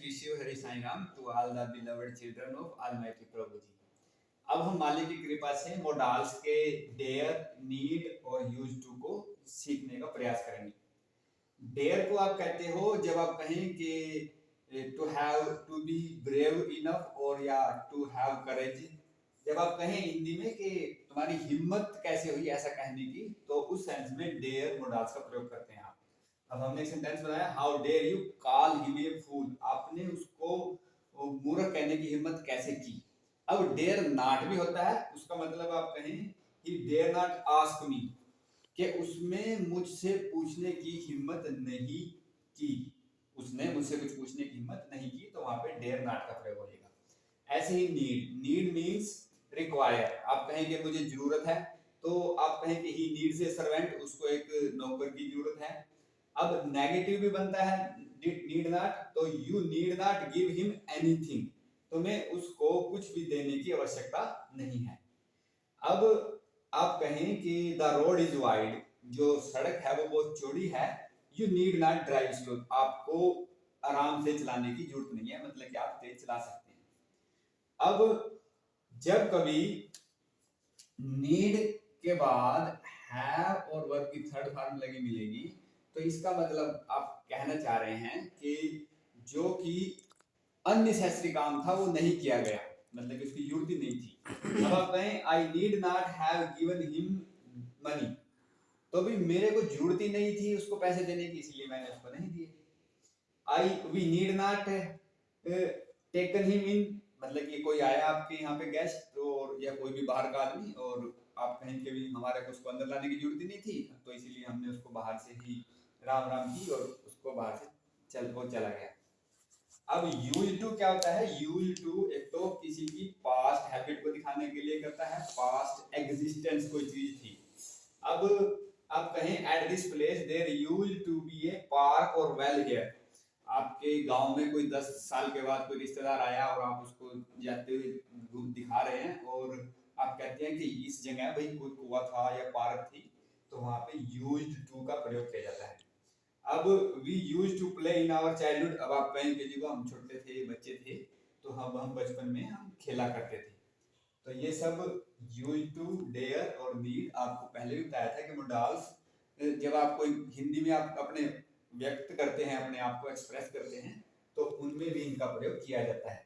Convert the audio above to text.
Wish you Hari Sai Ram to all the beloved children of almighty Prabhu ji. अब हम मालिक की कृपा से मोडाल्स के डेयर, नीड और यूज टू को सीखने का प्रयास करेंगे। डेयर को आप कहते हो जब आप कहें कि to have to be brave enough और या टू हैव करेज। जब आप कहें हिंदी में कि तुम्हारी हिम्मत कैसे हुई ऐसा कहने की, तो उस सेंस में डेयर मोडाल्स का प्रयोग करते हैं आप। अब हमने एक सेंटेंस बनाया, how dare you call him a fool. आपने उसको मूर्ख कहने की हिम्मत कैसे की। अब डेयर नॉट भी होता है, उसका मतलब आप कहें he dare not ask me, कि उसमें मुझसे पूछने की हिम्मत नहीं की, उसने मुझसे कुछ पूछने की हिम्मत नहीं की, तो वहां पे डेयर नॉट का प्रयोग होगा। ऐसे ही नीड मींस रिक्वायर। आप कहें कि मुझे जरूरत है, तो आप कहें कि ही नीड्स ए सर्वेंट, उसको एक नौकर की जरूरत है। अब नेगेटिव भी बनता है नीड नॉट, तो you need not give him anything, तुम्हें उसको कुछ भी देने की आवश्यकता नहीं है। अब आप कहें कि द रोड इज वाइड, जो सड़क है वो बहुत चौड़ी है, you need not drive slow, आपको आराम से चलाने की जरूरत नहीं है, मतलब कि आप तेज चला सकते हैं। अब जब कभी नीड के बाद हैव और वर्ब की थर्ड फॉर्म लगी मिलेगी, तो इसका मतलब आप कहना चाह रहे हैं कि जो कि अननेसेसरी काम था वो नहीं किया गया, मतलब इसकी जरूरत ही नहीं थी। अब आप कहें I need not have given him money, तो भी मेरे को जरूरत ही नहीं थी उसको पैसे देने की, इसलिए मैंने उसको नहीं दिए। I we need not taken him in, मतलब कि कोई आया आपके यहाँ पे गेस्ट और या कोई भी बाहर का आदमी, और आप कहें कि भी हमारे को उसको अंदर लाने की जरूरत ही नहीं थी, तो इसीलिए हमने उसको बाहर से ही राम राम की और उसको बाहर से चला गया। अब यूज टू क्या होता है? यूज टू एक तो किसी की पास्ट हैबिट को दिखाने के लिए करता है, पास्ट एग्जिस्टेंस कोई चीज थी। अब आप कहें at this place there used to be a park और वेल हियर, आपके गांव में कोई 10 साल के बाद कोई रिश्तेदार आया और आप उसको जाते हुए दिखा रहे हैं, और आप कहते हैं कि इस जगह भाई कोई कुआं था या पार्क थी, तो वहां पे यूज्ड टू का प्रयोग किया जाता है। अब we use to play in our childhood, अब आप कहें कि जब हम छोटे थे, बच्चे थे, तो हम बचपन में हम खेला करते थे। तो ये सब यूज टू, डेयर और नीड आपको पहले भी बताया था कि मोडाल्स जब आप कोई हिंदी में आप अपने व्यक्त करते हैं, अपने आप को एक्सप्रेस करते हैं, तो उनमें भी इनका प्रयोग किया जाता है।